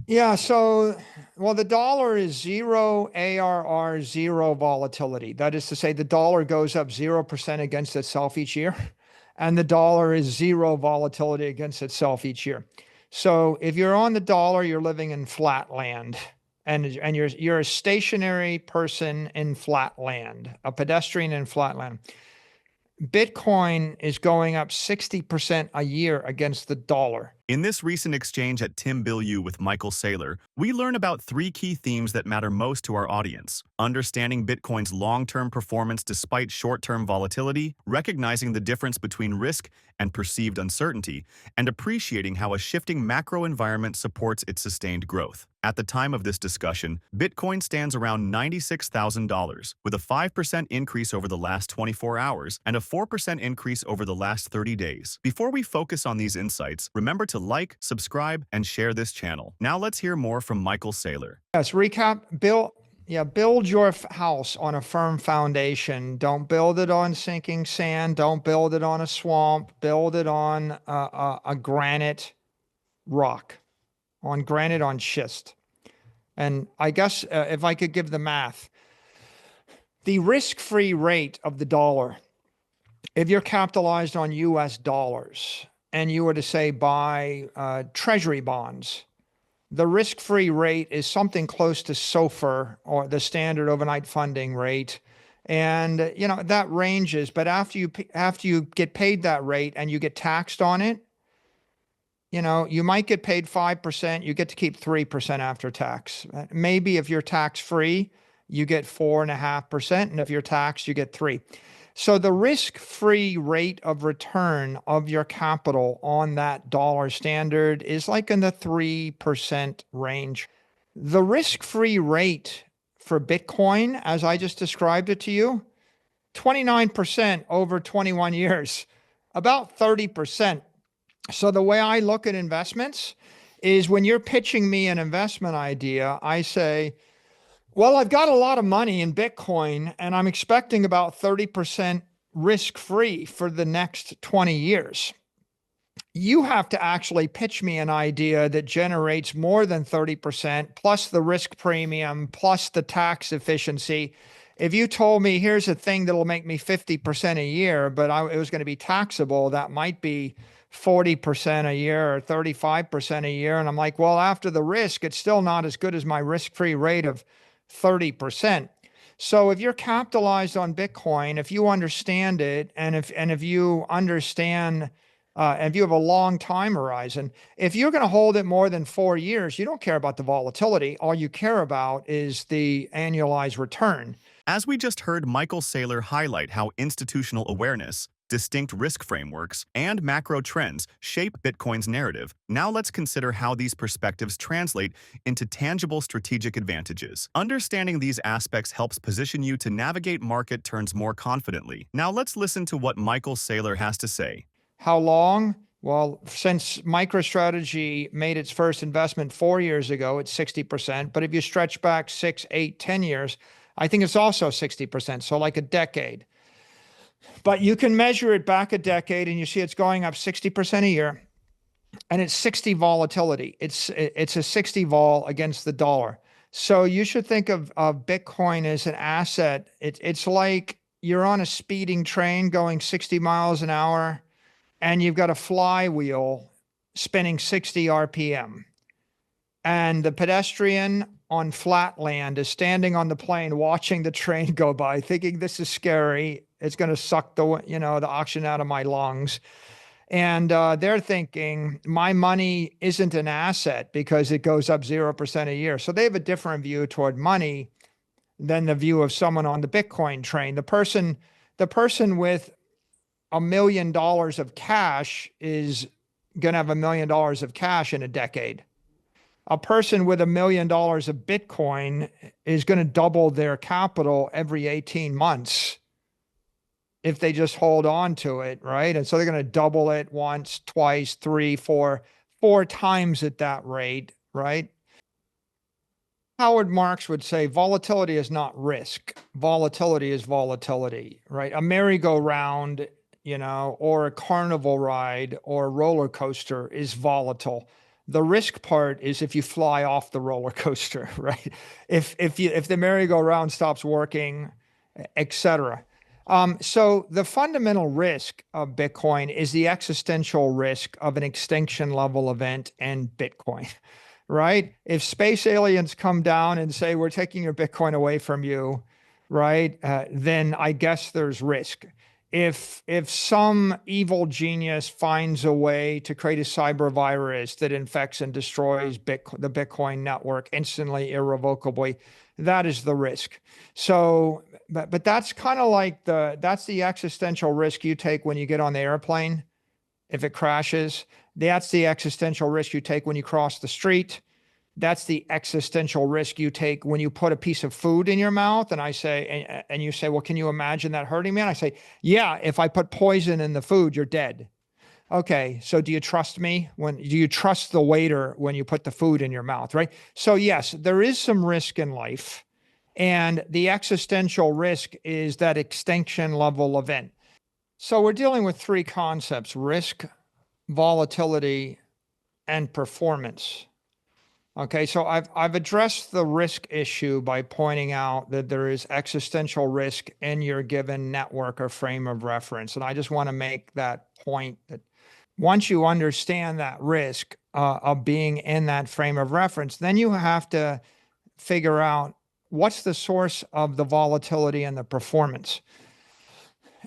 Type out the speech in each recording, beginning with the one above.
Yeah, so, well, the dollar is zero ARR, zero volatility. That is to say, the dollar goes up 0% against itself each year, and the dollar is zero volatility against itself each year. So if you're on the dollar, you're living in flat land, and you're a stationary person in flat land, a pedestrian in flat land. Bitcoin is going up 60% a year against the dollar. In this recent exchange at Tim Bill U with Michael Saylor, we learn about three key themes that matter most to our audience: understanding Bitcoin's long-term performance despite short-term volatility, recognizing the difference between risk and perceived uncertainty, and appreciating how a shifting macro environment supports its sustained growth. At the time of this discussion, Bitcoin stands around $96,000, with a 5% increase over the last 24 hours and a 4% increase over the last 30 days. Before we focus on these insights, remember to like, subscribe, and share this channel. Now let's hear more from Michael Saylor. Yes, recap, build your house on a firm foundation. Don't build it on sinking sand. Don't build it on a swamp. Build it on a granite rock, on schist. And I guess if I could give the math, the risk-free rate of the dollar, if you're capitalized on US dollars and you were to say buy treasury bonds, the risk-free rate is something close to SOFR, or the standard overnight funding rate. And that ranges, but after you get paid that rate and you get taxed on it, you might get paid 5%, you get to keep 3% after tax. Maybe if you're tax-free, you get 4.5%, and if you're taxed, you get 3. So the risk-free rate of return of your capital on that dollar standard is like in the 3% range. The risk-free rate for Bitcoin, as I just described it to you, 29% over 21 years, about 30%. So the way I look at investments is, when you're pitching me an investment idea, I say, well, I've got a lot of money in Bitcoin and I'm expecting about 30% risk-free for the next 20 years. You have to actually pitch me an idea that generates more than 30%, plus the risk premium, plus the tax efficiency. If you told me, here's a thing that'll make me 50% a year, but it was going to be taxable, that might be 40% a year or 35% a year. And I'm like, well, after the risk, it's still not as good as my risk-free rate of 30%. So if you're capitalized on Bitcoin, if you understand it, and if you understand, and if you have a long time horizon, if you're going to hold it more than 4 years, you don't care about the volatility. All you care about is the annualized return. As we just heard Michael Saylor highlight how institutional awareness, distinct risk frameworks, and macro trends shape Bitcoin's narrative, now let's consider how these perspectives translate into tangible strategic advantages. Understanding these aspects helps position you to navigate market turns more confidently. Now let's listen to what Michael Saylor has to say. How long? Well, since MicroStrategy made its first investment 4 years ago, it's 60%. But if you stretch back 6, 8, 10 years, I think it's also 60%. So like a decade. But you can measure it back a decade and you see it's going up 60% a year, and it's 60 volatility. It's a 60 vol against the dollar. So you should think of Bitcoin as an asset. It's like you're on a speeding train going 60 miles an hour, and you've got a flywheel spinning 60 RPM. And the pedestrian on flat land is standing on the plane watching the train go by, thinking this is scary. It's going to suck the oxygen out of my lungs. And they're thinking, my money isn't an asset because it goes up 0% a year. So they have a different view toward money than the view of someone on the Bitcoin train. The person with $1 million of cash is going to have $1 million of cash in a decade. A person with $1 million of Bitcoin is going to double their capital every 18 months if they just hold on to it, right? And so they're going to double it once, twice, 3, 4 times at that rate, right? Howard Marks would say volatility is not risk. Volatility is volatility, right? A merry-go-round, or a carnival ride or a roller coaster is volatile. The risk part is if you fly off the roller coaster, right? If the merry-go-round stops working, etc. So the fundamental risk of Bitcoin is the existential risk of an extinction level event and Bitcoin, right? If space aliens come down and say, we're taking your Bitcoin away from you, right? Then I guess there's risk. If some evil genius finds a way to create a cyber virus that infects and destroys the Bitcoin network instantly, irrevocably, that is the risk. So, but that's kind of like that's the existential risk you take when you get on the airplane. If it crashes, that's the existential risk you take when you cross the street. That's the existential risk you take when you put a piece of food in your mouth. And I say, and you say, well, can you imagine that hurting me? And I say, yeah, if I put poison in the food, you're dead. Okay, so do you trust me? Do you trust the waiter when you put the food in your mouth, right? So yes, there is some risk in life. And the existential risk is that extinction level event. So we're dealing with three concepts: risk, volatility, and performance. Okay, so I've addressed the risk issue by pointing out that there is existential risk in your given network or frame of reference. And I just want to make that point that once you understand that risk of being in that frame of reference, then you have to figure out what's the source of the volatility and the performance.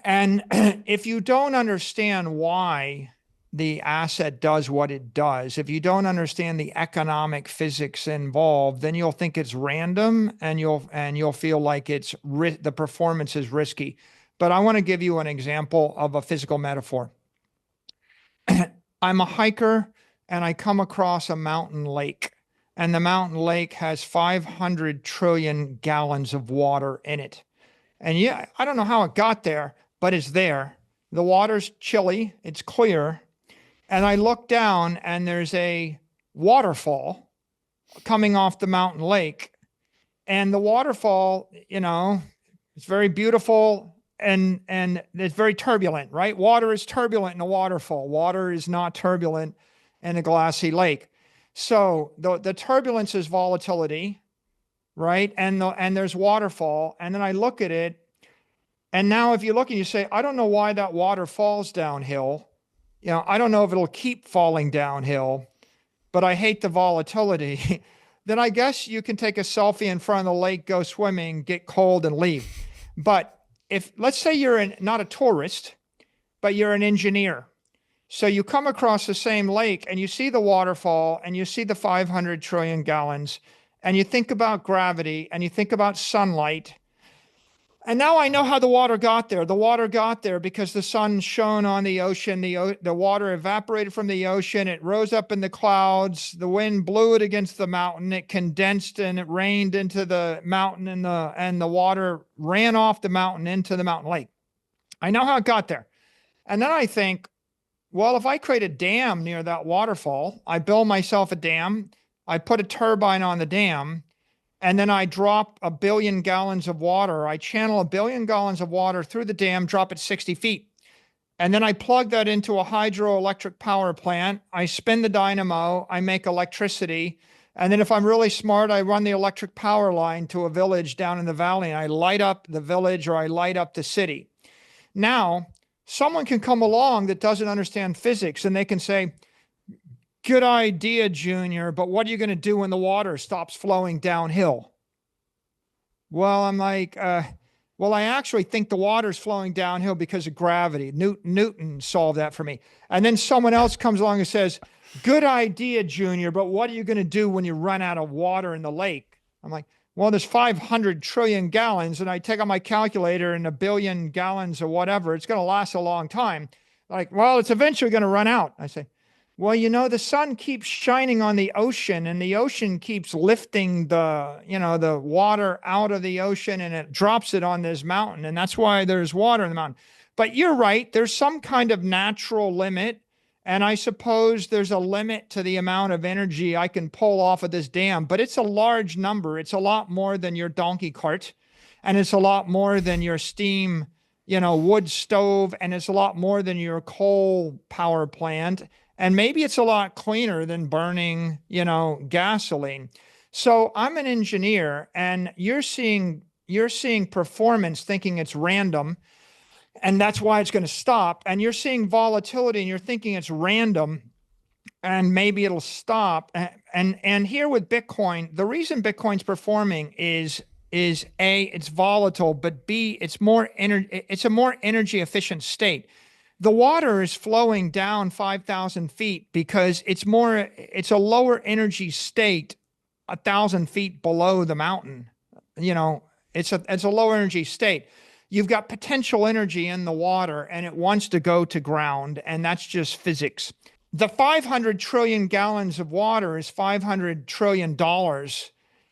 And if you don't understand why the asset does what it does, if you don't understand the economic physics involved, then you'll think it's random and you'll feel like the performance is risky. But I want to give you an example of a physical metaphor. I'm a hiker and I come across a mountain lake, and the mountain lake has 500 trillion gallons of water in it. And yeah, I don't know how it got there, but it's there. The water's chilly, it's clear. And I look down and there's a waterfall coming off the mountain lake. And the waterfall, it's very beautiful and it's very turbulent, right? Water is turbulent in a waterfall. Water is not turbulent in a glassy lake. So the turbulence is volatility, right? And there's waterfall. And then I look at it. And now if you look and you say, I don't know why that water falls downhill. I don't know if it'll keep falling downhill, but I hate the volatility. Then I guess you can take a selfie in front of the lake, go swimming, get cold and leave. But let's say you're not a tourist, but you're an engineer. So you come across the same lake and you see the waterfall and you see the 500 trillion gallons and you think about gravity and you think about sunlight. And now I know how the water got there. The water got there because the sun shone on the ocean. The water evaporated from the ocean. It rose up in the clouds. The wind blew it against the mountain. It condensed and it rained into the mountain, and the water ran off the mountain into the mountain lake. I know how it got there. And then I think, well, if I create a dam near that waterfall, I build myself a dam, I put a turbine on the dam, and then I drop 1 billion gallons of water. I channel 1 billion gallons of water through the dam, drop it 60 feet. And then I plug that into a hydroelectric power plant. I spin the dynamo. I make electricity. And then if I'm really smart, I run the electric power line to a village down in the valley, and I light up the village or I light up the city. Now, someone can come along that doesn't understand physics and they can say, good idea, Junior, but what are you going to do when the water stops flowing downhill? Well, I'm like, well, I actually think the water's flowing downhill because of gravity. Newton solved that for me. And then someone else comes along and says, good idea, Junior, but what are you going to do when you run out of water in the lake? I'm like, well, there's 500 trillion gallons, and I take out my calculator and 1 billion gallons or whatever. It's going to last a long time. Like, well, it's eventually going to run out. I say, well, the sun keeps shining on the ocean, and the ocean keeps lifting the water out of the ocean, and it drops it on this mountain. And that's why there's water in the mountain. But you're right. There's some kind of natural limit. And I suppose there's a limit to the amount of energy I can pull off of this dam, but it's a large number. It's a lot more than your donkey cart, and it's a lot more than your steam, wood stove, and it's a lot more than your coal power plant. And maybe it's a lot cleaner than burning, gasoline. So I'm an engineer, and you're seeing performance thinking it's random, and that's why it's going to stop. And you're seeing volatility and you're thinking it's random and maybe it'll stop. And here with Bitcoin, the reason Bitcoin's performing is A, it's volatile, but B, it's a more energy efficient state. The water is flowing down 5,000 feet because it's a lower energy state 1,000 feet below the mountain. You know, it's a lower energy state. You've got potential energy in the water and it wants to go to ground, and that's just physics. The 500 trillion gallons of water is $500 trillion.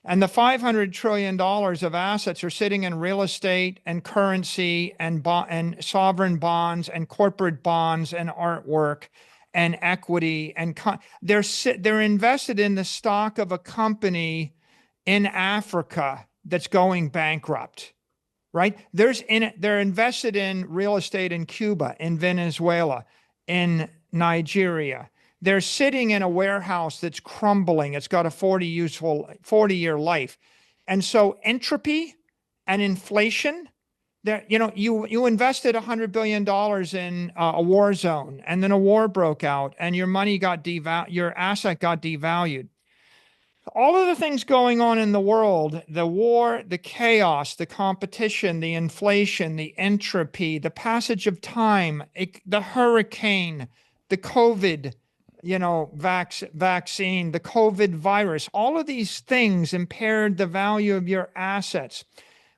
And the $500 trillion of assets are sitting in real estate and currency and sovereign bonds and corporate bonds and artwork and equity. And they're invested in the stock of a company in Africa that's going bankrupt, right? They're invested in real estate in Cuba, in Venezuela, in Nigeria. They're sitting in a warehouse that's crumbling. It's got a 40-year life. And so entropy and inflation, you invested $100 billion in a war zone, and then a war broke out and your your asset got devalued. All of the things going on in the world, the war, the chaos, the competition, the inflation, the entropy, the passage of time, the hurricane, the COVID, vaccine, the COVID virus, all of these things impaired the value of your assets.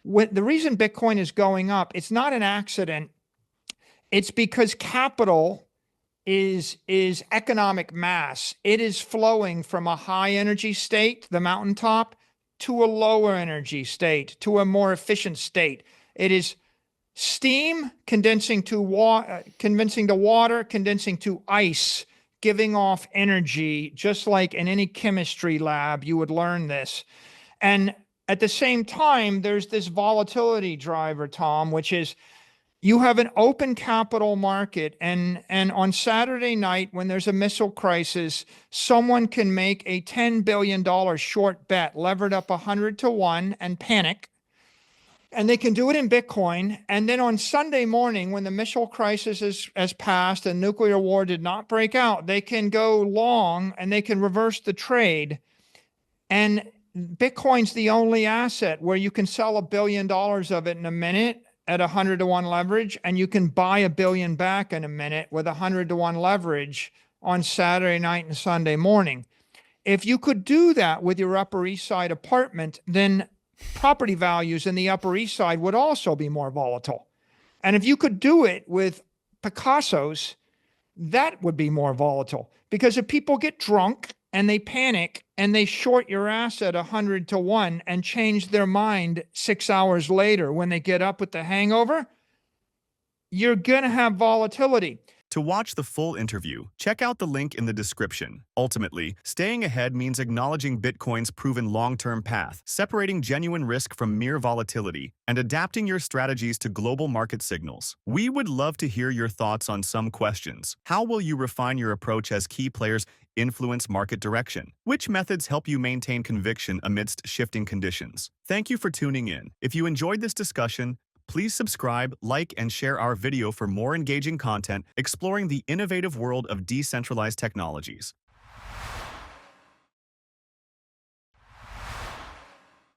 The reason Bitcoin is going up, it's not an accident. It's because capital is economic mass. It is flowing from a high energy state, the mountaintop, to a lower energy state, to a more efficient state. It is steam condensing to water, condensing to ice, giving off energy, just like in any chemistry lab, you would learn this. And at the same time, there's this volatility driver, Tom, which is you have an open capital market, and on Saturday night, when there's a missile crisis, someone can make a $10 billion short bet, levered up 100 to 1, and panic. And they can do it in Bitcoin. And then on Sunday morning, when the missile crisis has passed and nuclear war did not break out, they can go long and they can reverse the trade. And Bitcoin's the only asset where you can sell $1 billion of it in a minute at 100 to 1 leverage, and you can buy $1 billion back in a minute with 100 to 1 leverage on Saturday night and Sunday morning. If you could do that with your Upper East Side apartment, then property values in the Upper East Side would also be more volatile. And if you could do it with Picasso's, that would be more volatile. Because if people get drunk and they panic and they short your asset 100 to 1 and change their mind 6 hours later when they get up with the hangover, you're going to have volatility. To watch the full interview, check out the link in the description. Ultimately, staying ahead means acknowledging Bitcoin's proven long-term path, separating genuine risk from mere volatility, and adapting your strategies to global market signals. We would love to hear your thoughts on some questions. How will you refine your approach as key players influence market direction? Which methods help you maintain conviction amidst shifting conditions? Thank you for tuning in. If you enjoyed this discussion, please subscribe, like, and share our video for more engaging content exploring the innovative world of decentralized technologies.